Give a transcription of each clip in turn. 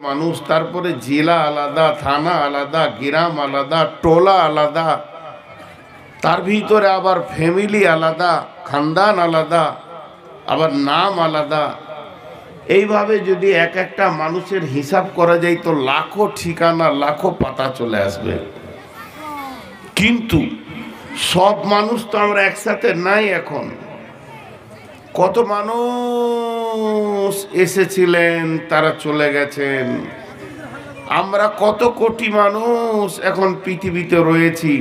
মানুষ, তারপরে জেলা আলাদা, থানা আলাদা, গ্রাম আলাদা, টোলা আলাদা, তার ভিতরে আবার ফ্যামিলি আলাদা, খানদান আলাদা, আবার নাম আলাদা। এইভাবে যদি এক একটা মানুষের হিসাব করা যায় তো লাখো ঠিকানা, লাখো পাতা চলে আসবে। কিন্তু সব মানুষ তো আমরা একসাথে নাই। এখন কত মানুষ এসেছিলেন, তারা চলে গেছেন। আমরা কত কোটি মানুষ এখন পৃথিবীতে রয়েছি,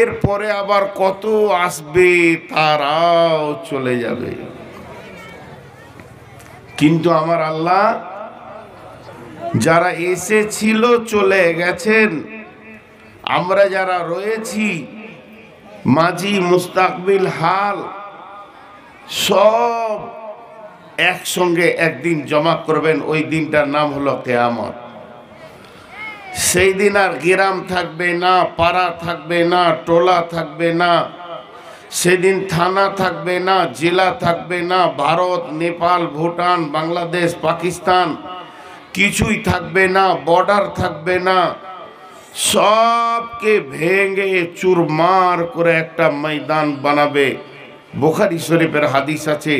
এরপরে আবার কত আসবে, তারাও চলে যাবে। কিন্তু আমার আল্লাহ যারা এসেছিল চলে গেছেন, আমরা যারা রয়েছি মাঝি মুস্তাকবিল হাল সব একসঙ্গে একদিন জমা করবেন। ওই দিনটার নাম হলো কিয়ামত। সেই দিন আর গ্রাম থাকবে না, পাড়া থাকবে না, টোলা থাকবে না, সেদিন থানা থাকবে না, জেলা থাকবে না, ভারত, নেপাল, ভুটান, বাংলাদেশ, পাকিস্তান কিছুই থাকবে না, বর্ডার থাকবে না। সবকে ভেঙে চুরমার করে একটা ময়দান বানাবে। বুখারী শরীফের হাদিস আছে,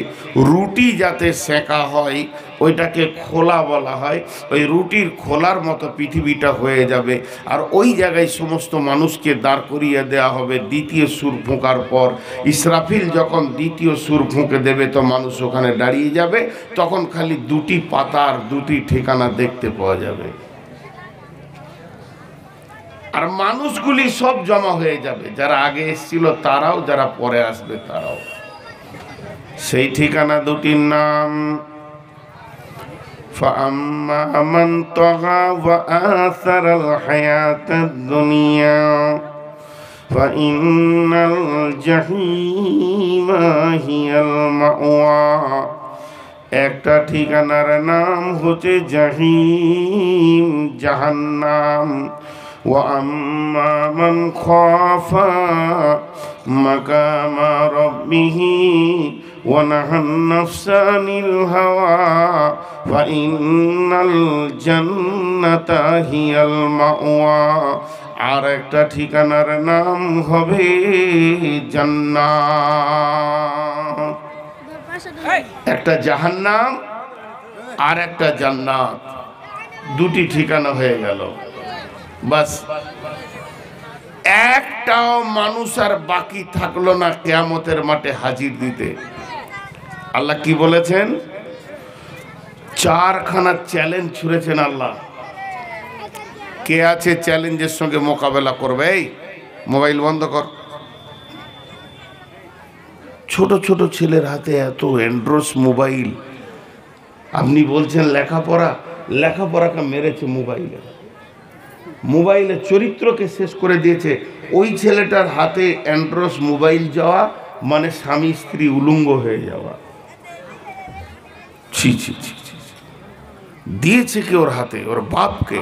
রুটি যাতে সেঁকা হয় ওইটাকে খোলা বলা হয়। ওই রুটির খোলার মতো পৃথিবীটা হয়ে যাবে। আর ওই জায়গায় সমস্ত মানুষকে দাঁড় করিয়ে দেওয়া হবে। দ্বিতীয় সুর ফুঁকার পর ইসরাফিল যখন দ্বিতীয় সুর ফুঁকে দেবে তো মানুষ ওখানে দাঁড়িয়ে যাবে। তখন খালি দুটি পাতার দুটি ঠিকানা দেখতে পাওয়া যাবে। আর মানুষগুলি সব জমা হয়ে যাবে, যারা আগে এসেছিল তারাও, যারা পরে আসবে তারাও। সেই ঠিকানা দুটির নাম فَأَمَّا مَنْ طَغَى وَآثَرَ الْحَيَاةَ الدُّنْيَا فَإِنَّ الْجَحِيمَ هِيَ الْمَأْوَى। একটা ঠিকানার নাম হচ্ছে জাহিম, জাহান্নাম। وَأَمَّا مَنْ خَافَ مَقَامَ رَبِّهِ وَنَهَى النَّفْسَ عَنِ الْهَوَى فَإِنَّ الْجَنَّةَ هِيَ الْمَأْوَى। আর একটা ঠিকানার নাম হবে জান্নাত। একটা জাহান্নাম আর একটা জান্নাত, দুটি ঠিকানা হয়ে গেল। বাস একটাও মানুষ আর বাকি থাকলো না কিয়ামতের মাঠে হাজির দিতে। আল্লাহ কি বলেছেন? চারখানা চ্যালেঞ্জ ছুঁড়েছেন আল্লাহ। কে আছে চ্যালেঞ্জের সঙ্গে মোকাবেলা করবে? এই মোবাইল বন্ধ কর। ছোট ছোট ছেলের হাতে এত অ্যান্ড্রয়েড মোবাইল। আপনি বলছেন লেখাপড়া, লেখাপড়াকে মেরেছে মোবাইলে। মোবাইলের চরিত্রকে শেষ করে দিয়েছে। ওই ছেলেটার হাতে অ্যান্ড্রয়েড মোবাইল যাওয়া মানে স্বামী স্ত্রী উলঙ্গ হয়ে যাওয়া। ছি ছি ছি ছি। দিয়েছে কে ওর হাতে? ওর বাপকে।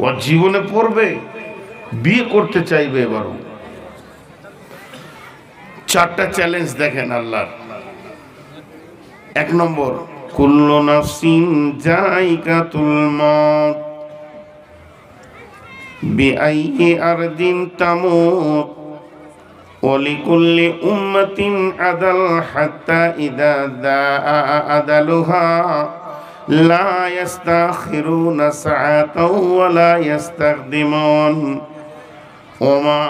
ওর জীবনে পড়বে, বিয়ে করতে চাইবে এবারও। চারটা চ্যালেঞ্জ দেখেন আল্লাহর। এক নম্বর, কুল্লু নাফসিন যায়িকাতুল মউত বিআইয়ি আরদিন তামুত ওয়ালিকুল্লি উম্মাতিন আদাল হাত্তা ইযা যাআ আদালুহা লা ইস্তাখিরুনা সাআতাও ওয়া লা ইস্তাকদিমুন ওমা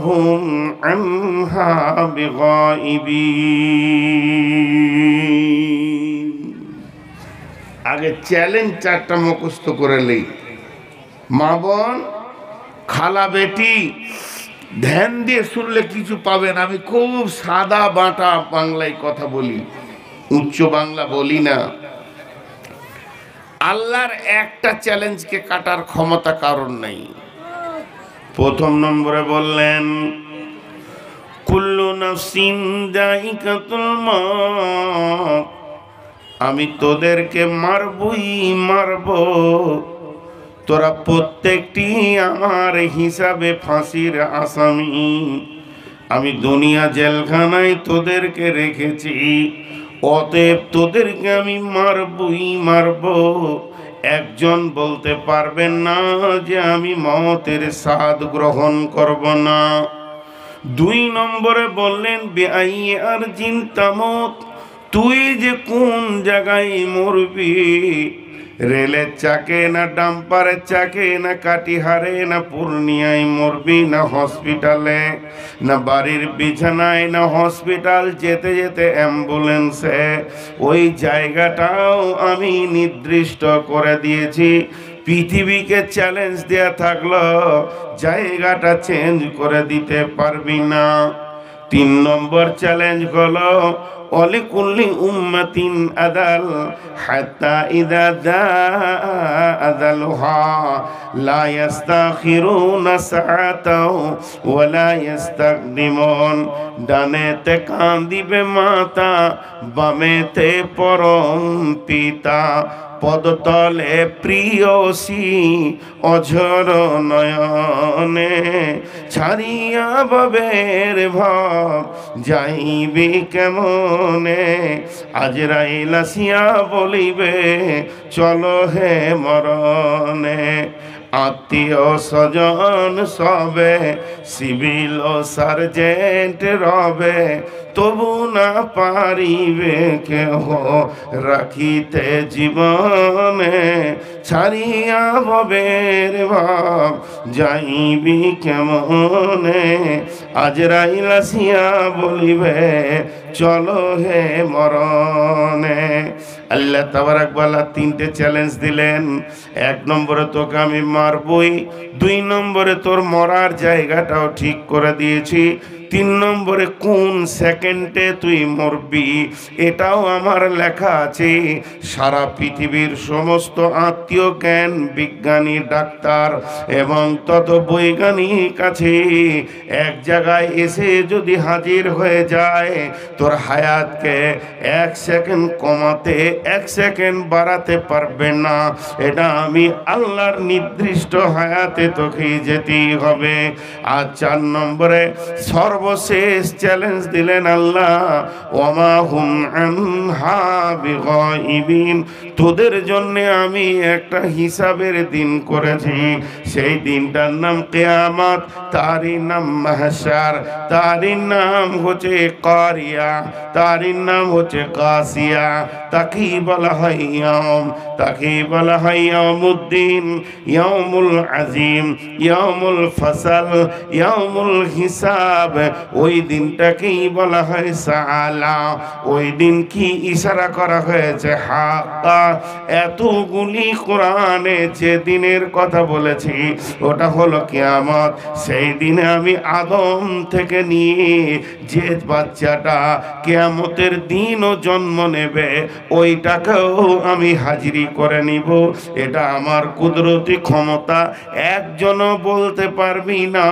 হুম আনহা বিগাইবিন। আগে চ্যালেঞ্জ চারটা মুখস্থ করে নেই। মা বোন, খালা বেটি, ধ্যান দিয়ে শুনলে কিছু পাবেন। আমি খুব সাদা বাটা বাংলায় কথা বলি, উচ্চ বাংলা বলি না। আল্লাহর একটা চ্যালেঞ্জকে কাটার ক্ষমতা কারণ নেই। প্রথম নম্বরে বললেন কুল্লু নাফসিন যায়িকাতুল মউত, আমি তোদেরকে মারবই মারব। তোরা প্রত্যেকটি আমার হিসাবে ফাঁসির আসামি। আমি দুনিয়া জেলখানায় তোদেরকে রেখেছি, অতএব তোদেরকে আমি মারবই মারব। একজন বলতে পারবেন না যে আমি মওতের স্বাদ গ্রহণ করব না। 2 নম্বরে বললেন বেআই আর জিনতামত, তুই যে কোন জায়গায় মরবি, রেলের চাকে না ডাম্পারের চাকে না কাটিহারে না পূর্ণিয়ায় মরবি না হসপিটালে না বাড়ির বিছানায় না হসপিটাল যেতে যেতে অ্যাম্বুলেন্সে, ওই জায়গাটাও আমি নির্দিষ্ট করে দিয়েছি। পৃথিবীকে চ্যালেঞ্জ দেয়া থাকলো জায়গাটা চেঞ্জ করে দিতে পারবি না। 3 নম্বর চ্যালেঞ্জ হলো অলিকুল্লি উম্মাতিন আদাল হাত্তা ইযা জাআ আদালুহা লা ইস্তাখিরুনা সাআতাও ওয়া লা ইস্তাকদিমুন। ডানেতে কান দিবে মাতা, বামেতে পরম পিতা, পদতলে প্রিয়সী অঝর নয়নে, ছাড়িয়া বাবের ভাব যাইবি কেমনে, আজরাইল আসিয়া বলিবে চলো হে মরণে। আত্মীয় স্বজন সবে সিভিল ও সার্জেন্ট রবে, তবু না পারিবে কেহ রাখিতে জীবনে, ছাড়িয়া ভবের ভাব যাইবি কেমনে, আজরাইল আসিয়া বলিবে চলো হে মরণে। আল্লাহ তাবারাক ওয়া তাআলা 3টে চ্যালেঞ্জ দিলেন। 1 নম্বরে তোকে আমি মারবই, 2 নম্বরে তোর মরার জায়গাটাও ঠিক করে দিয়েছি, 3 নম্বরে কোন সেকেন্ডে তুই মরবি এটাও আমার লেখা আছে। সারা পৃথিবীর সমস্ত আত্মীয় জ্ঞান বিজ্ঞানী ডাক্তার এবং তত বৈজ্ঞানিক আছে, এক জায়গায় এসে যদি হাজির হয়ে যায় তোর হায়াতকে 1 সেকেন্ড কমাতে 1 সেকেন্ড বাড়াতে পারবে না। এটা আমি আল্লাহর নির্দিষ্ট হায়াতে তোকে যেতেই হবে। আর 4 নম্বরে সর্বশেষ চ্যালেঞ্জ দিলেন আল্লাহ, ওয়ামা হুম আনহা বিগাইবিন, তোদের জন্য আমি একটা হিসাবের দিন করেছি, সেই দিনটার নাম কিয়ামত, তারই নাম মাহশার, তারই নাম হচ্ছে কারিয়া, তারই নাম হচ্ছে কাসিয়া, তাকেই বলা হয় ইয়াউম, তাকেই বলা হয় ইয়াউমুদ্দিন, ইয়াউমুল আজিম, ইয়াউমুল ফাসাল, ইয়াউমুল হিসাব। ওই দিনটাকেই বলা হয় সাআলা। ওই দিন কি ইশারা করা হয়েছে? হাক্কা। এতগুলি কোরআনে যে দিনের কথা বলেছি ওটা হলো কিয়ামত। সেই দিনে আমি আদম থেকে নিয়ে যে বাচ্চাটা কিয়ামতের দিনও জন্ম নেবে ওইটাকেও আমি হাজিরি করে নিব। এটা আমার কুদরতি ক্ষমতা। একজনও বলতে পারবি না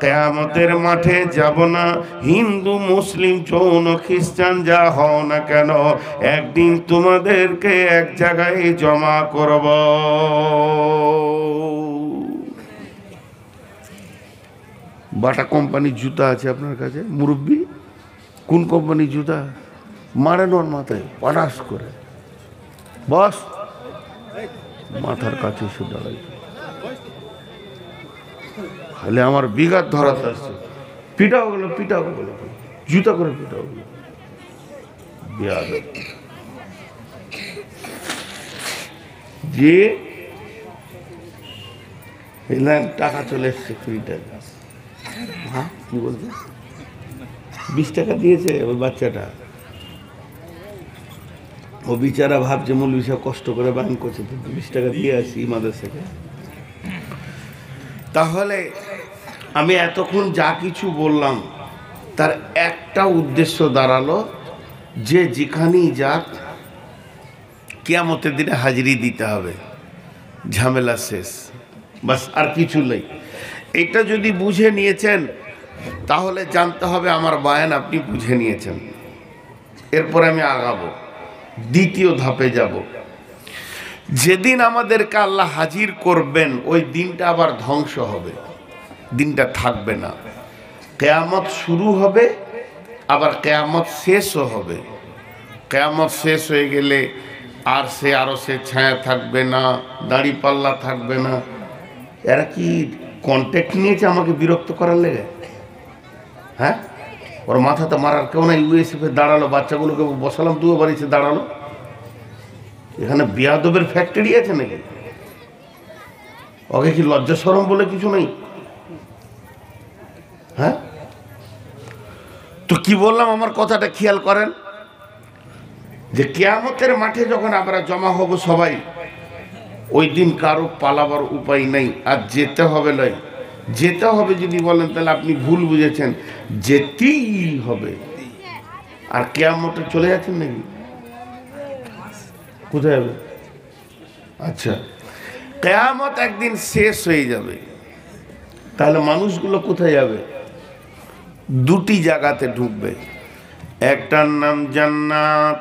কিয়ামতের মাঠে যাব না। হিন্দু মুসলিম জৈন খ্রিস্টান যা হও না কেন, একদিন তোমাদেরকে এক জায়গায় জমা করব। বাটা কোম্পানির জুতা আছে আপনার কাছে মুরব্বি? কোন কোম্পানির জুতা? মারেন ওর মাথায় পাটাস করে, বস মাথার কাছে এসে দাঁড়াই, খালি আমার বিঘাত ধরাতে আসছে। পিটাও গেল, পিটাও গেল, জুতা করে পিটাও গেল। যে টাকা চলে এসছে, ফ্রি টাকা। হ্যাঁ কি বলছে? 20 টাকা দিয়েছে ওই বাচ্চাটা। ও বিচারা ভাবছে মৌলভী সাহেব কষ্ট করে ব্যাংক করছে, 20 টাকা দিয়ে আসি মাদ্রাসাকে। তাহলে আমি এতক্ষণ যা কিছু বললাম তার একটা উদ্দেশ্য দাঁড়ালো যে যেখানেই যাক কিয়ামতের দিনে হাজিরি দিতে হবে, ঝামেলা শেষ, বাস আর কিছু নেই। এটা যদি বুঝে নিয়েছেন তাহলে জানতে হবে আমার বায়ান আপনি বুঝে নিয়েছেন। এরপর আমি আগাবো, দ্বিতীয় ধাপে যাব। যেদিন আমাদেরকে আল্লাহ হাজির করবেন ওই দিনটা আবার ধ্বংস হবে, দিনটা থাকবে না। কিয়ামত শুরু হবে, আবার কিয়ামত শেষও হবে। কিয়ামত শেষ হয়ে গেলে আর সে ছায়া থাকবে না, দাড়ি পাল্লা থাকবে না। এরা কি কন্ট্যাক্ট নিয়েছে আমাকে বিরক্ত করার লেগে? হ্যাঁ, ওর মাথাতে মারার কেউ না। ইউএসএফে দাঁড়ালো, বাচ্চাগুলোকে বসালাম, দুও বাড়িতে দাঁড়ালো। এখানে বিয়াদবের ফ্যাক্টরি আছে নাকি? ওকে কি লজ্জা শরম বলে কিছু নেই? হ্যাঁ, তো কি বললাম আমার কথাটা খেয়াল করেন, যে কিয়ামতের মাঠে যখন আমরা জমা হব সবাই, ওই দিন কারো পালাবার উপায় নেই, আর যেতে হবে। নয় যেতে হবে যদি বলেন তাহলে আপনি ভুল বুঝেছেন, যেতেই হবে। আর কিয়ামতে চলে যাচ্ছেন নাকি? কোথায় যাবে? আচ্ছা, কিয়ামত একদিন শেষ হয়ে যাবে, তাহলে মানুষগুলো কোথায় যাবে? দুটি জায়গাতে ঢুকবে। একটার নাম জান্নাত।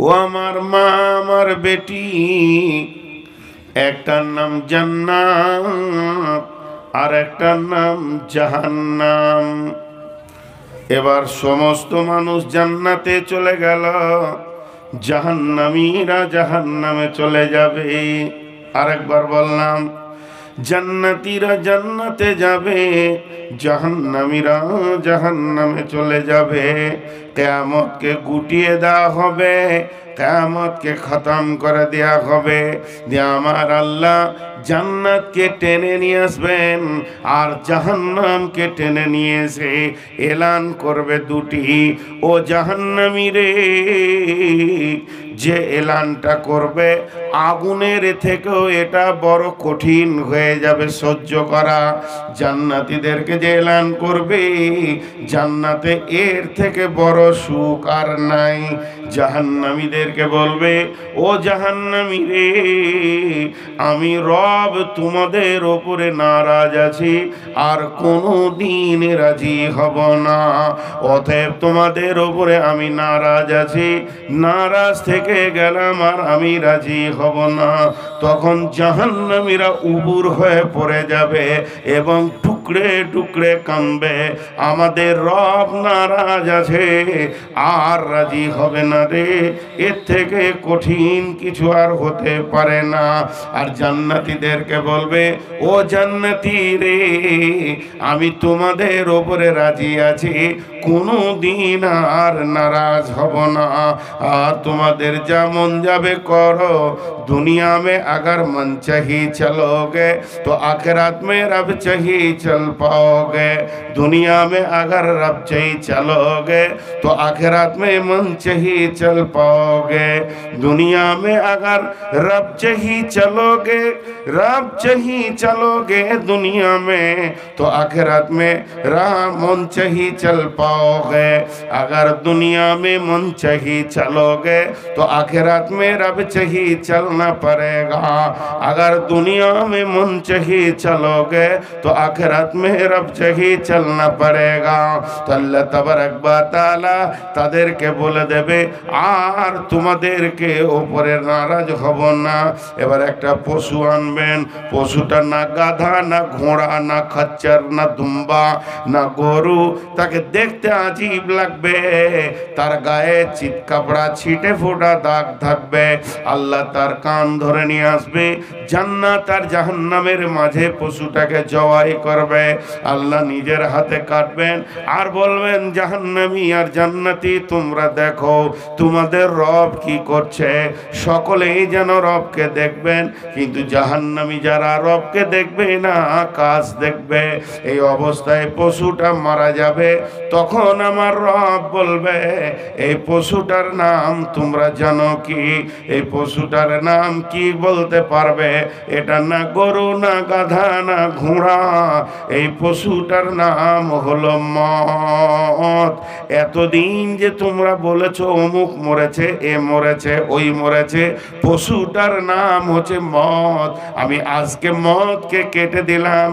ও আমার মা, আমার বেটি, একটার নাম জান্নাত আর একটার নাম জাহান্নাম। এবার সমস্ত মানুষ জান্নাতে চলে গেল, জাহান্নামীরা জাহান্নামে চলে যাবে। আরেকবার বললাম, জান্নাতীরা জান্নাতে যাবে, জাহান্নামীরা জাহান্নামে চলে যাবে। কিয়ামতকে গুটিয়ে দেওয়া হবে, কিয়ামতকে খতম করে দেওয়া হবে। দিয়ে আমার আল্লাহ জান্নাতকে টেনে নিয়ে আসবেন, আর জাহান্নামকে টেনে নিয়ে এসে এলান করবে দুটি, ও জাহান্নামী রে, যে এলানটা করবে আগুনের থেকেও এটা বড় কঠিন হয়ে যাবে সহ্য করা। জান্নাতীদেরকে যে এলান করবে, জান্নাতে এর থেকে বড় সুখ আর নাই। জাহান্নামীদেরকে বলবে, ও জাহান্নামী রে, আমি রব তোমাদের ওপরে নারাজ আছি, আর কোনো দিন রাজি হব না। অতএব তোমাদের ওপরে আমি নারাজ আছি, নারাজ থেকে গেলাম, আর আমি রাজি হব না। তখন জাহান্নামীরা উবুর হয়ে পড়ে যাবে এবং টুকরে টুকরে কাঁদবে, আমাদের রব নারাজ আছে, আর রাজি হবে না রে। এর থেকে কঠিন কিছু আর হতে পারে না। আর জান্নাতীদেরকে বলবে, ও জান্নাতী রে, আমি তোমাদের ওপরে রাজি আছি, কোনো দিন আর নারাজ হব না। আর তোমাদের যা মন যাবে করো, दुनिया में अगर मन चाहिए चलोगे तो आखिरत में रब चाहिए चल पाओगे। दुनिया में अगर रब चाहिए चलोगे तो आखिरत में मन चाहिए चल पाओगे। दुनिया में अगर रब चाहिए चलोगे, रब चाहिए चलोगे दुनिया में, तो आखिरत में मन चाहिए चल पाओगे। अगर दुनिया में मन चाहिए चलोगे तो आखिरत में रब चाहिए चलना पड़ेगा। अगर दुनिया में मन चाहिए चलोगे तो आखिरत में रब चाहिए चलना पड़ेगा। तो अल्लाह तबारक व तआला তাদেরকে বলে দেবে, আর তোমাদেরকে ওপরে নারাজ হব না। এবার একটা পশু আনবেন, পশুটা না গাধা, না ঘোড়া, না খচ্চর, না দুম্বা, না গরু। তাকে দেখতে আজীব লাগবে, তার গায়ে চিত কাপড়া ছিটে ফোটা দাগ থাকবে। আল্লাহ তার কান ধরে নিয়ে আসবে, জান্নাত আর জাহান্নামের মাঝে পশুটাকে জবাই করবে। আল্লাহ নিজের হাতে কাটবেন আর বলবেন, জাহান্নামী আর জান্নাতি তোমরা দেখো তোমাদের রব কি করছে। সকলেই যেন রবকে দেখবেন, কিন্তু জাহান্নামী যারা রবকে দেখবে না, আকাশ দেখবে। এই অবস্থায় পশুটা মারা যাবে। তখন আমার রব বলবে, এই পশুটার নাম তোমরা জানো কি? এই পশুটার নাম কি বলতে পারবে? এটা না গরু, না গাধা, না ঘোড়া, এই পশুটার নাম হলো মত। এতদিন যে তোমরা বলেছো অমুক মরেছে, এ মরেছে, ওই মরেছে, পশুটার নাম হচ্ছে মত। আমি আজকে মতকে কেটে দিলাম,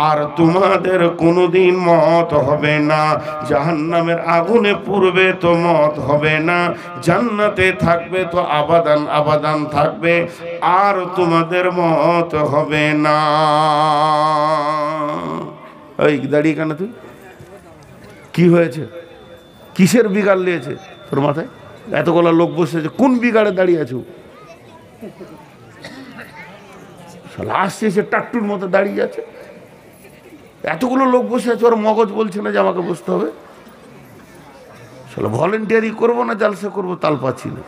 আর তোমাদের কোনোদিন মত হবে না। জাহান্নামের আগুনে পুড়বে তো মত হবে না, জান্নাতে থাকবে তো আবাদান আবাদান থাকবে, আর তোমাদের মত হবে না। ওই দাঁড়িয়ে কেন তুই? কি হয়েছে? কিসের বিগাল নিয়েছে তোর মাথায়? এতগুলো লোক বসে আছে, কোন বিগাড়ে দাঁড়িয়ে আছো? আসছে সে টাট্টুর মতো দাঁড়িয়ে আছে, এতগুলো লোক বসে আছে, ওর মগজ বলছে না যে আমাকে বসতে হবে। ভলেন্টিয়ারি করবো না জালসা করবো তাল পাচ্ছি না।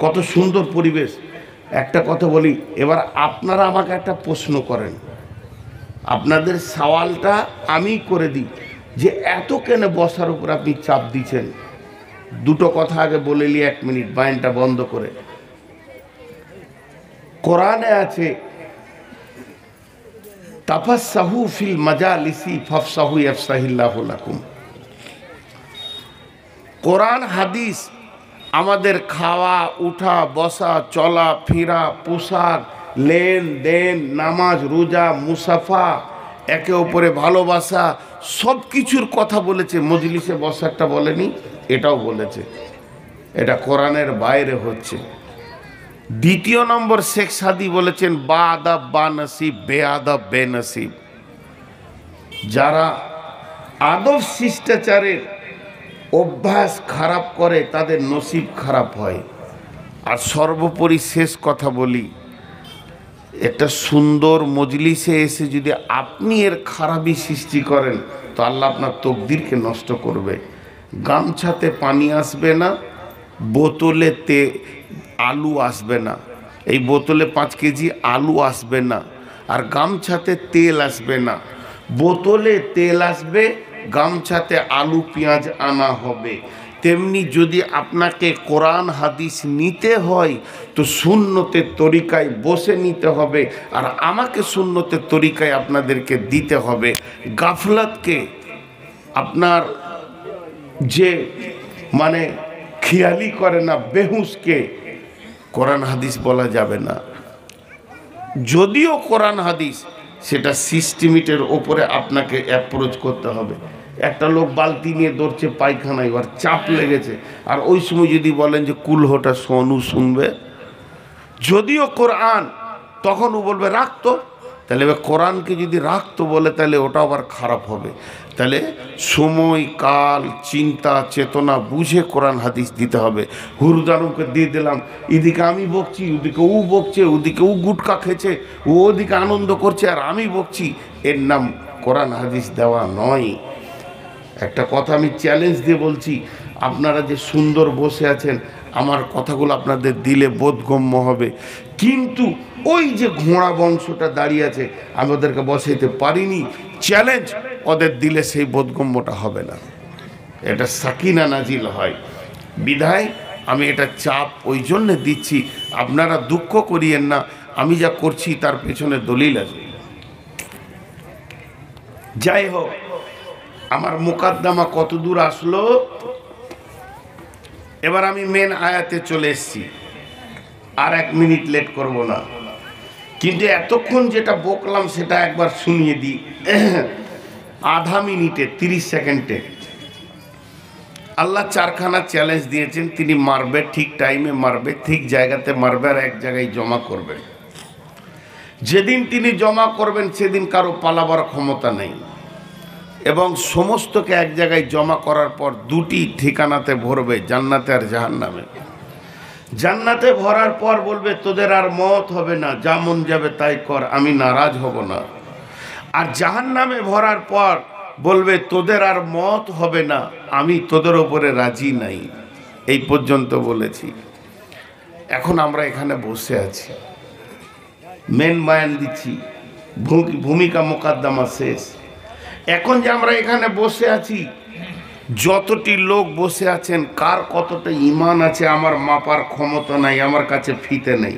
কত সুন্দর পরিবেশ। একটা কথা বলি, এবার আপনারা আমাকে একটা প্রশ্ন করেন, আপনাদের সওয়ালটা আমি করে দিই যে এত কেন বসার উপর আপনি চাপ দিচ্ছেন। দুটো কথা আগে বলে নি, 1 মিনিট বায়ানটা বন্ধ করে। কোরআনে আছে তাফাসসাহু ফিল মাজালিসি ফাফসাহু ইয়াফসাহিল্লাহু লাকুম। কোরআন হাদিস আমাদের খাওয়া উঠা বসা চলা ফেরা পোশাক লেনদেন নামাজ রোজা মুসাফা একে অপরে ভালোবাসা সব কিছুর কথা বলেছে। মজলিসে বসারটা বলেনি, এটাও বলেছে। এটা কোরআনের বাইরে হচ্ছে। দ্বিতীয় নম্বর শেখ সাদি বলেছেন বা আদাব বা নসিব বে আদাব বে নসিব। যারা আদব শিষ্টাচারের অভ্যাস খারাপ করে তাদের নসিব খারাপ হয়। আর সর্বোপরি শেষ কথা বলি, একটা সুন্দর মজলিসে এসে যদি আপনি এর খারাপই সৃষ্টি করেন তো আল্লাহ আপনার তকদিরকে নষ্ট করবে। গামছাতে পানি আসবে না, বোতলে আলু আসবে না, এই বোতলে 5 কেজি আলু আসবে না, আর গামছাতে তেল আসবে না। বোতলে তেল আসবে, গামছাতে আলু পেঁয়াজ আনা হবে। তেমনি যদি আপনাকে কোরআন হাদিস নিতে হয় তো সুন্নতের তরিকায় বসে নিতে হবে, আর আমাকে সুন্নতের তরিকায় আপনাদেরকে দিতে হবে। গাফলাতকে আপনার যে মানে খেয়ালি করে না, বেহুশকে কোরআন হাদিস বলা যাবে না। যদিও কোরআন হাদিস, সেটা সিস্টেমের ওপরে আপনাকে অ্যাপ্রোচ করতে হবে। একটা লোক বালতি নিয়ে দৌড়ছে পায়খানায়, আর চাপ লেগেছে, আর ওই সময় যদি বলেন যে কুলহোটা সোনু শুনবে, যদিও কোরআন, তখন ও বলবে রাখতো। তাহলে এবার কোরআনকে যদি রাখতো বলে তাহলে ওটা আবার খারাপ হবে। তাহলে সময় কাল চিন্তা চেতনা বুঝে কোরআন হাদিস দিতে হবে। হুরুদানুকে দিয়ে দিলাম, এদিকে আমি বকছি, ওদিকে ও বকছে, ওদিকে ও গুটকা খেছে, ও ওদিকে আনন্দ করছে, আর আমি বকছি, এর নাম কোরআন হাদিস দেওয়া নয়। একটা কথা আমি চ্যালেঞ্জ দিয়ে বলছি, আপনারা যে সুন্দর বসে আছেন, আমার কথাগুলো আপনাদের দিলে বোধগম্য হবে, কিন্তু ওই যে ঘোড়া বংশটা দাঁড়িয়ে আছে, আমি ওদেরকে বসাইতে পারিনি, চ্যালেঞ্জ, ওদের দিলে সেই বোধগম্যটা হবে না। এটা সাকিনা নাজিল হয় বিধায় আমি এটা চাপ ওই জন্যে দিচ্ছি। আপনারা দুঃখ করিয়েন না, আমি যা করছি তার পেছনে দলিল আছে। যাই হোক, আমার মুকাদ্দমা কত দূর আসলো, এবার আমি মেন আয়াতে চলে এসেছি। আর 1 মিনিট লেট করব না, কিন্তু এতক্ষণ যেটা বকলাম সেটা একবার শুনিয়ে দিই। আধা মিনিটে 30 সেকেন্ডে আল্লাহ 4খানা চ্যালেঞ্জ দিয়েছেন। তিনি মারবে, ঠিক টাইমে মারবে, ঠিক জায়গাতে মারবে, আর এক জায়গায় জমা করবে। যেদিন তিনি জমা করবেন সেদিন কারো পালাবার ক্ষমতা নেই, এবং সমস্তকে এক জায়গায় জমা করার পর 2টি ঠিকানাতে ভরবে, জান্নাতে আর জাহান্নামে। জান্নাতে ভরার পর বলবে তোদের আর মত হবে না, যা মন যাবে তাই কর, আমি নারাজ হব না। আর জাহান্নামে ভরার পর বলবে তোদের আর মত হবে না, আমি তোদের ওপরে রাজি নাই। এই পর্যন্ত বলেছি। এখন আমরা এখানে বসে আছি, মেন বয়ান দিচ্ছি, ভূমিকা মোকদ্দমা শেষ। এখন যে আমরা এখানে বসে আছি, যতটি লোক বসে আছেন, কার কতটা ঈমান আছে আমার মাপার ক্ষমতা নাই, আমার কাছে ফিতে নেই।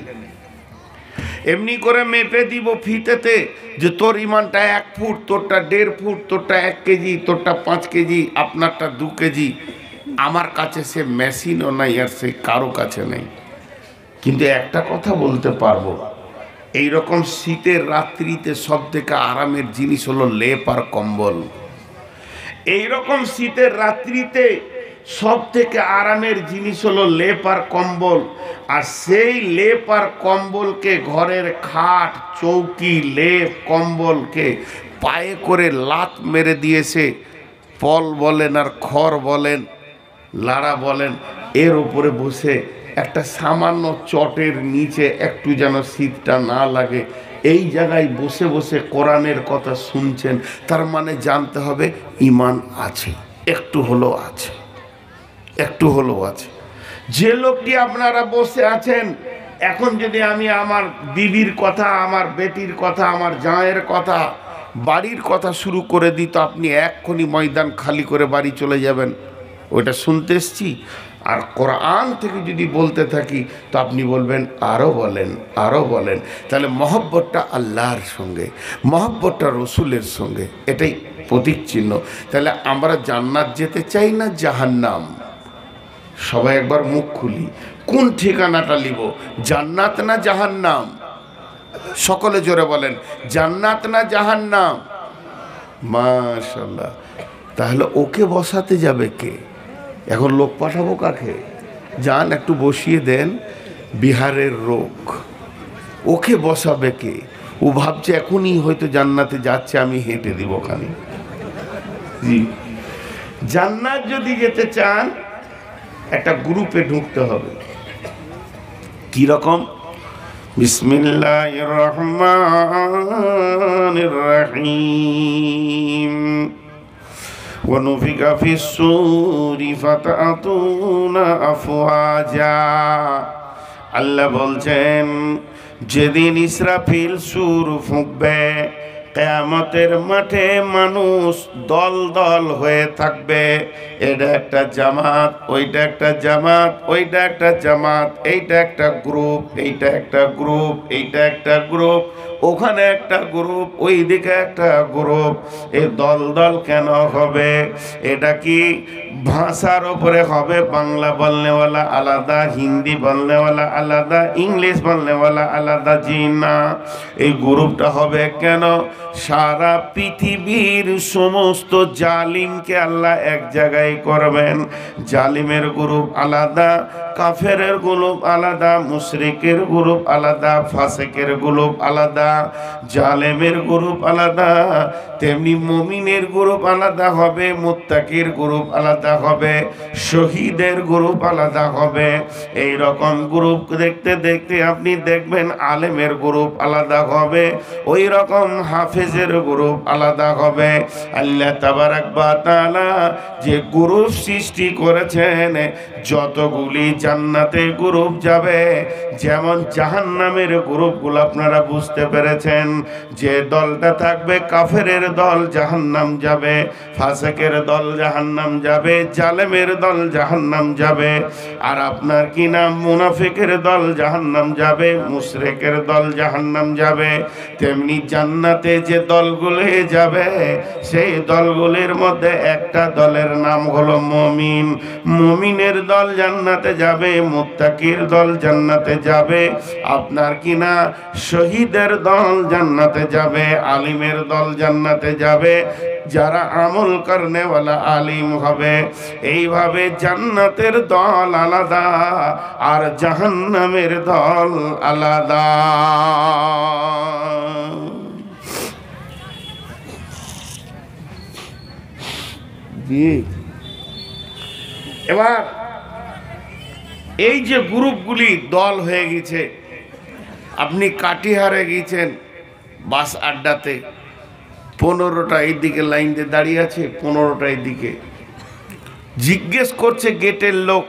এমনি করে মেপে দিব ফিতেতে যে তোর ঈমানটা 1 ফুট, তোরটা 1.5 ফুট, তোরটা 1 কেজি, তোরটা 5 কেজি, আপনারটা 2 কেজি। আমার কাছে সে মেশিনও নাই, আর সে কারো কাছে নেই। কিন্তু একটা কথা বলতে পারবো, এইরকম শীতের রাত্রিতে সব থেকে আরামের জিনিস হলো লেপ আর কম্বল। এইরকম শীতের রাত্রিতে সব থেকে আরামের জিনিস হলো লেপ আর কম্বল। আর সেই লেপ আর কম্বলকে, ঘরের খাট চৌকি লেপ কম্বলকে পায়ে করে লাত মেরে দিয়েছে পল বলেন আর খড় বলেন, লাড়া বলেন, এর উপরে বসে একটা সামান্য চটের নিচে একটু যেন শীতটা না লাগে, এই জায়গায় বসে বসে কোরআনের কথা শুনছেন, তার মানে জানতে হবে ঈমান আছে, একটু হলেও আছে, একটু হলেও আছে। যে লোকটি আপনারা বসে আছেন, এখন যদি আমি আমার বিবির কথা, আমার বেটির কথা, আমার জায়ের কথা, বাড়ির কথা শুরু করে দিই, তো আপনি এক্ষুনি ময়দান খালি করে বাড়ি চলে যাবেন, ওইটা শুনতে এসছি। আর কোরআন থেকে যদি বলতে থাকি তো আপনি বলবেন আরও বলেন, আরও বলেন। তাহলে মহব্বতটা আল্লাহর সঙ্গে, মহব্বতটা রসুলের সঙ্গে, এটাই প্রতীক চিহ্ন। তাহলে আমরা জান্নাত যেতে চাই না জাহান্নাম? সবাই একবার মুখ খুলি, কোন ঠিকানাটা লিব, জান্নাত না জাহান্নাম? সকলে জোরে বলেন, জান্নাত না জাহান্নাম? মাশাআল্লাহ। তাহলে ওকে বসাতে যাবে কে? এখন লোক পাঠাবো কাকে? যান একটু বসিয়ে দেন, বিহারের রোগ, ওকে বসাবে কে? ও ভাবছে এখনই হয়তো জান্নাতে যাচ্ছে, আমি হেঁটে দিব ওখানে। জি, জান্নাত যদি যেতে চান একটা গ্রুপে ঢুকতে হবে। কি রকম? বিসমিল্লাহির রহমানির রহিম। ونفخ في الصور فتأتون أفواجا। আল্লাহ বলছেন যেদিন ইসরাফিল সূর ফুঁকবে, কিয়ামতের মাঠে মানুষ দল দল হয়ে থাকবে। এটা একটা জামাত, ওইটা একটা জামাত, ওইটা একটা জামাত, এইটা একটা গ্রুপ, এইটা একটা গ্রুপ, এইটা একটা গ্রুপ, ওখানে একটা গ্রুপ, ওই দিকে একটা গ্রুপ। এই দল দল কেন হবে? এটা কি ভাষার উপরে হবে? বাংলা বলনেওয়ালা আলাদা, হিন্দি বলনেওয়ালা আলাদা, ইংলিশ বলনেওয়ালা আলাদা? জি না। এই গ্রুপটা হবে কেন? সারা পৃথিবীর সমস্ত জালিমকে আল্লাহ এক জায়গায় করবেন। জালিমের গ্রুপ আলাদা, কাফেরের গ্রুপ আলাদা, মুশরিকের গ্রুপ আলাদা, ফাসিকের গ্রুপ আলাদা, জালেমের গ্রুপ আলাদা, তেমনি মুমিনের গ্রুপ আলাদা হবে, মুত্তাকির গ্রুপ আলাদা হবে, শহীদের গ্রুপ আলাদা হবে। এই রকম গ্রুপ দেখতে দেখতে আপনি দেখবেন আলেমের গ্রুপ আলাদা হবে, ওই রকম হাফেজের গ্রুপ আলাদা হবে। আল্লাহ তাবারাক ওয়া তাআলা যে গ্রুপ সৃষ্টি করেছেন, যতগুলি জান্নাতে গ্রুপ যাবে, যেমন জাহান্নামের গ্রুপগুলো আপনারা বুঝতে পেরেছেন। যে দলটা থাকবে, কাফেরের দল জাহান্নাম যাবে, ফাসিকের দল জাহান্নাম যাবে, জালেমের দল জাহান্নাম যাবে। আর আপনার কি নাম, মুনাফিকের দল জাহান্নাম যাবে, মুশরিকের দল জাহান্নাম যাবে। তেমনি জান্নাতে যে দলগুলো যাবে, সেই দলগুলির মধ্যে একটা দলের নাম হলো মুমিন। মুমিনের দল জান্নাতে যাবে, মুত্তাকির দল জান্নাতে যাবে। আপনার কি না, শহীদের দল জান্নাতে যাবে, আলিমের দল জান্নাতে যাবে, যারা আমল করনেওয়ালা আলিম হবে। এইভাবে জান্নাতের দল আলাদা আর জাহান্নামের দল আলাদা। এবার এই যে গ্রুপগুলি দল হয়ে গেছে, আপনি কাটিহারে গিয়েছেন বাস আড্ডাতে, 15টা এইদিকে লাইন দিয়ে দাঁড়িয়ে আছে, 15টা এইদিকে। জিজ্ঞেস করছে গেটের লোক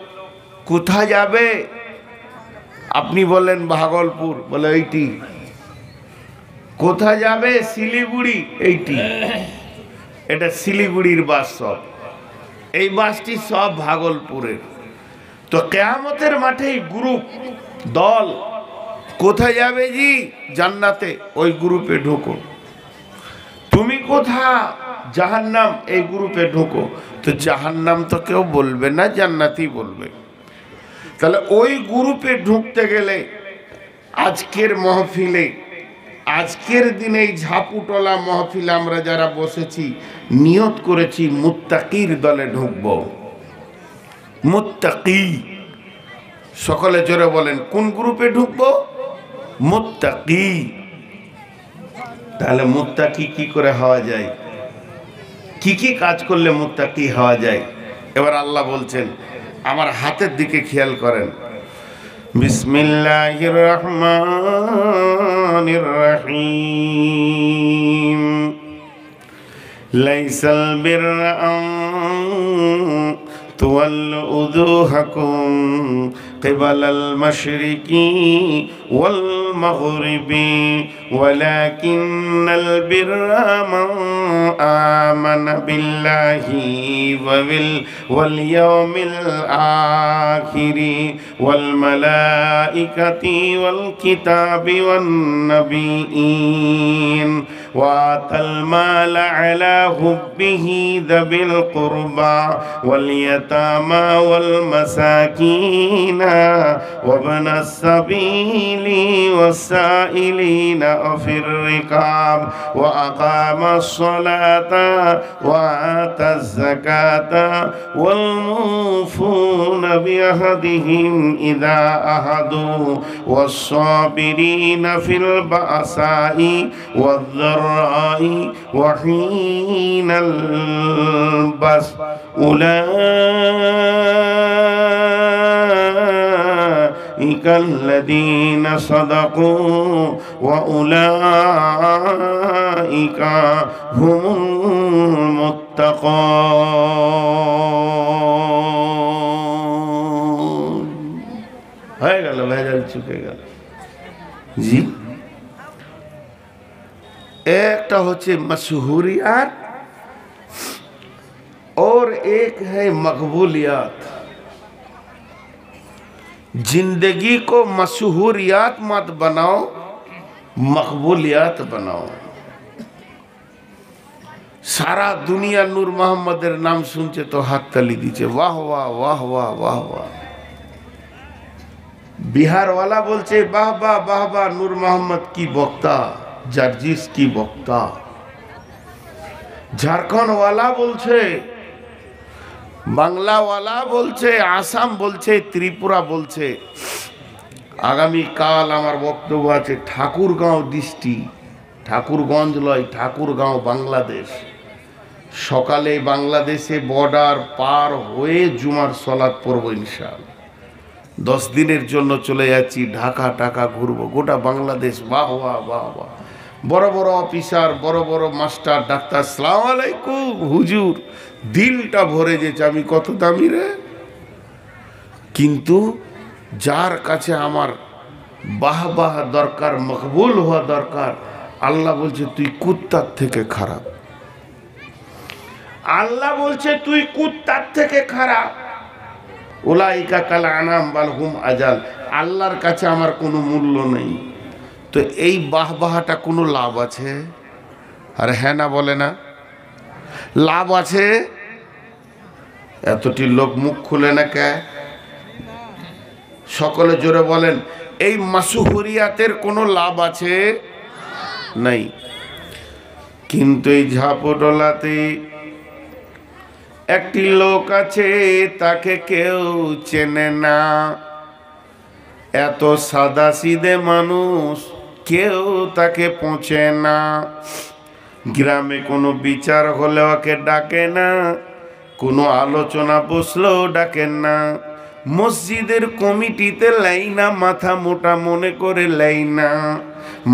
কোথায় যাবে? আপনি বলেন ভাগলপুর, বলে এইটি। কোথায় যাবে? শিলিগুড়ি, এইটি। এটা শিলিগুড়ির বাস সব, এই বাসটি সব ভাগলপুরের। তো কিয়ামতের মাঠে গ্রুপ দল কোথায় যাবে? জি জান্নাতে, ওই গ্রুপে ঢোকো। তুমি কোথা? জাহান্নাম, এই গ্রুপে ঢোকো। তো জাহান্নাম তো কেউ বলবে না, জান্নাতই বলবে। তাহলে ওই গ্রুপে ঢুকতে গেলে আজকের মহফিলে, আজকের দিনে এই ঝাপুটলা মহফিলে আমরা যারা বসেছি, নিয়ত করেছি মুত্তাকির দলে ঢুকব। মুত্তাকি, সকলে জোরে বলেন, কোন গ্রুপে ঢুকবো? মুত্তাকি। তাহলে মুত্তাকি কি করে হওয়া যায়? কি কি কাজ করলে মুত্তাকি হওয়া যায়। এবার আল্লাহ বলছেন, আমার হাতের দিকে খেয়াল করেন। বিসমিল্লাহির রহমানির রহিম। লাইসাল বিররা আন তুওয়াল্লু উজুহাকুম কিবালাল মাশরিকি ওয়াল মাগরিবি ওয়ালাকিন্নাল বিররা মান আমানা বিল্লাহি ওয়াল ইয়াউমিল আখিরি ওয়াল মালাইকাতি ওয়াল কিতাবি ওয়ান নাবিয়্যিন ওয়া আতাল মালা আলা হুব্বিহি যাবিল কুরবা ওয়াল ইয়াতামা ওয়াল মাসাকিনা ওয়া ইবনাস সাবিলি ওয়াস সাইলিনা ফির রিকাব ওয়া আকামাস সালাতা ওয়া আতাজ যাকাতা ওয়াল মুফুনা বিআহদিহিম ইযা আহাদু ওয়াস সাবিরিনা ফিল বাসাই ওয়াদ দাররাই ওয়া হিনাল বাস أولئك الذين صدقوا وأولئك هم المتقون হয়ে গেল, ভেজাল চুকে গেল। জি, একটা হচ্ছে मशहूरियत और एक है मकबूलियत। जिंदगी को मशहूरियत मत बनाओ, मकबूलियत बनाओ। सारा दुनिया नूर मोहम्मदेर नाम सुनছে তো হাততালি দিচ্ছে, वाह वाह वाह वाह वाह वाह। बिहार वाला বলছে वाह वाह वाह वाह, नूर मोहम्मद की बक्ता, জার্জিস की बक्ता। झारखंड वाला বলছে, বাংলা ওয়ালা বলছে, আসাম বলছে, ত্রিপুরা বলছে। আগামী কাল আমার বক্তব্য আছে ঠাকুরগাঁও ডিস্ট্রিক্ট, ঠাকুরগঞ্জ লয়, ঠাকুরগাঁও বাংলাদেশ। সকালে বাংলাদেশে বর্ডার পার হয়ে জুমার সলাত পড়ব ইনশাআল্লাহ। 10 দিনের জন্য চলে যাচ্ছি, ঢাকা টাকা ঘুরবো, গোটা বাংলাদেশ। বাহ বাহ বাহ বাহ। বড় বড় অফিসার, বড় বড় মাস্টার, ডাক্তার, আসসালামু আলাইকুম হুজুর। দিলটা ভরে যেছে, আমি কত দামি রে। কিন্তু যার কাছে আমার বাহ বাহ দরকার, মকবুল হওয়া দরকার, আল্লাহ বলছে তুই কুত্তার থেকে খারাপ। আল্লাহ বলছে তুই কুত্তার থেকে খারাপ। উলাইকা কাল আনাম বাল হুম আজাল। আল্লাহর কাছে আমার কোনো মূল্য নেই। তো এই বাহ বাহাটা কোনো লাভ আছে? আরে হ্যাঁ না বলে না, লাভ আছে। এতটি লোক মুখ খুলে না কে? সকলে জোরে বলেন, এই মাসুহুরিয়াতের কোনো লাভ আছে? নাই। কিন্তু এই ঝাপটলাতে একটি লোক আছে, তাকে কেউ চেনে না। এত সাদা সিধে মানুষ, কেউ তাকে পৌঁছে না। গ্রামে কোনো বিচার হলে ওকে ডাকে না, কোনো আলোচনা বসলেও ডাকেন না। মসজিদের কমিটিতে লাই না, মাথা মোটা মনে করে লাই না।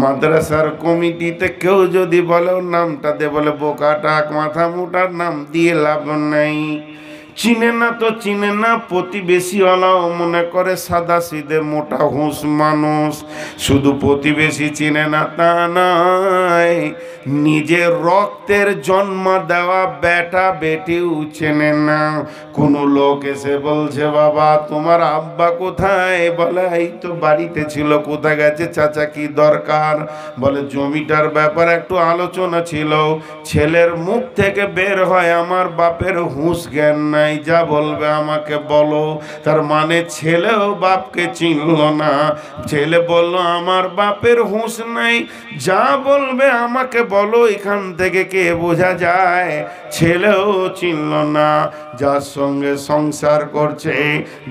মাদ্রাসার কমিটিতে কেউ যদি বলে নামটা দে, বলে বোকা টাক, মাথা মোটার নাম দিয়ে লাভ নাই। চিনে না তো চিনে না, প্রতিবেশীওয়ালাও মনে করে সাদা সিধে মোটা হুঁস মানুষ। শুধু প্রতিবেশী চিনে না তা নয়, নিজের রক্তের জন্ম দেওয়া বেটা বেটিও চেনে না। কোনো লোক এসে বলছে বাবা তোমার আব্বা কোথায়? বলে এই তো বাড়িতে ছিল। কোথায় গেছে? চাচা কি দরকার? বলে জমিটার ব্যাপারে একটু আলোচনা ছিল। ছেলের মুখ থেকে বের হয় আমার বাপের হুঁশ জ্ঞান নাই, যা বলবে আমাকে বলো। তার মানে ছেলেও বাপকে চিনল না। ছেলে বলল আমার বাপের হুঁশ নাই, যা বলবে আমাকে বলো। বলো এখান থেকে কে বোঝা যায়? ছেলেও চিনল না। যার সঙ্গে সংসার করছে,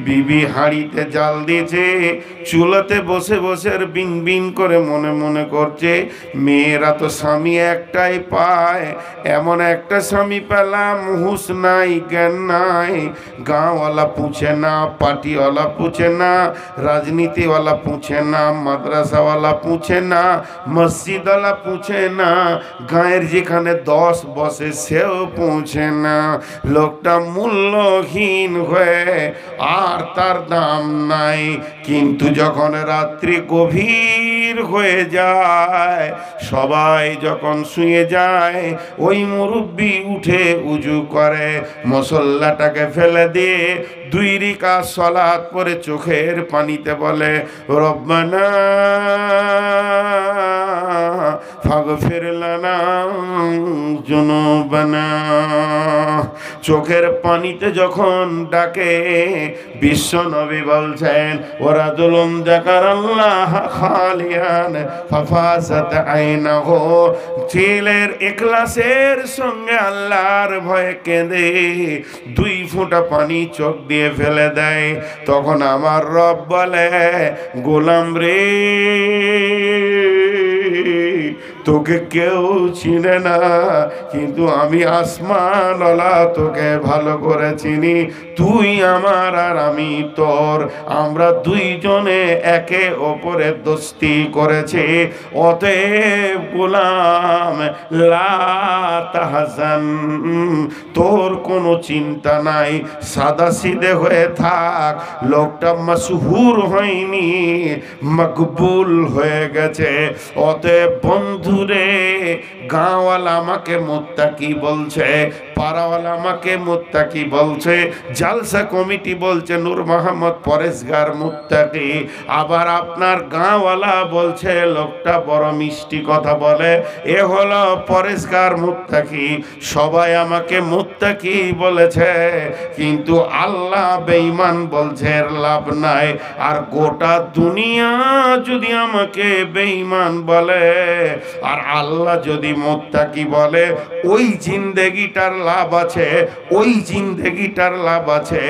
বিবি হাঁড়িতে জাল দিয়েছে, চুলাতে বসে বসে আর বিন বিন করে মনে মনে করছে, মেয়েরা তো স্বামী একটাই পায়, এমন একটা স্বামী পেলাম, হুঁশ নাই জ্ঞান নাই, গাঁওয়ালা পুছে না, পার্টিওয়ালা পুছে না, রাজনীতিওয়ালা পুছে না, মাদ্রাসাওয়ালা পুছে না, মসজিদওয়ালা পুছে না, গায়ের যেখানে 10 বসে সেও পৌঁছে না। লোকটা মূল্যহীন হয়ে আর তার দাম নাই। কিন্তু যখন রাত্রি গভীর হয়ে যায়, সবাই যখন শুয়ে যায়, ওই মুরব্বি উঠে উজু করে, মুসল্লাটাকে ফেলে দিয়ে 2 রাকাত সালাত পড়ে চোখের পানিতে বলে, রব্বানা ফাগফির লানা যুনুবানা। চোখের পানিতে যখন ডাকে, বিশ্ব নবী বলছেন, ওরা দুলুম যাকারাল্লাহ খালিয়ান ফাফাসাত আইনাহু। ছেলের ইখলাসের সঙ্গে আল্লাহর ভয়ে কেঁদে 2 ফোঁটা পানি চোখ দিয়ে ফেলে দেয়। তখন আমার রব বলে, গোলাম রে, তোকে কেউ চিনে না, কিন্তু আমি আসমানওয়ালা তোকে ভালো করে চিনি। তুই আমার আর আমি তোর, আমরা 2 জনে একে অপরের দোস্তি করেছি। অতএব গোলাম লা তাহজান, তোর কোনো চিন্তা নাই, সাদা সিধে হয়ে থাক। লোকটা মাশহুর হয়নি, মকবুল হয়ে গেছে। অতএব বন্ধুরে, গাঁওয়ালা আমাকে মুত্তাকি বলছে, পাড়াওয়ালা আমাকে মুত্তাকি বলছে, জালসা কমিটি বলছে নূর মোহাম্মদ পরেশগার মুত্তাকি, আবার আপনার গাঁওয়ালা বলছে লোকটা বড় মিষ্টি কথা বলে, এ হলো পরেশগার মুত্তাকি। সবাই আমাকে মুত্তাকি বলেছে, কিন্তু আল্লাহ বেঈমান বলছে, এর লাভ নাই। আর গোটা দুনিয়া যদি আমাকে বেঈমান বলে আর আল্লাহ যদি মুত্তাকি বলে, ওই জিন্দেগিটার লাভ আছে, ওই জিন্দেগিটার লাভ আছে।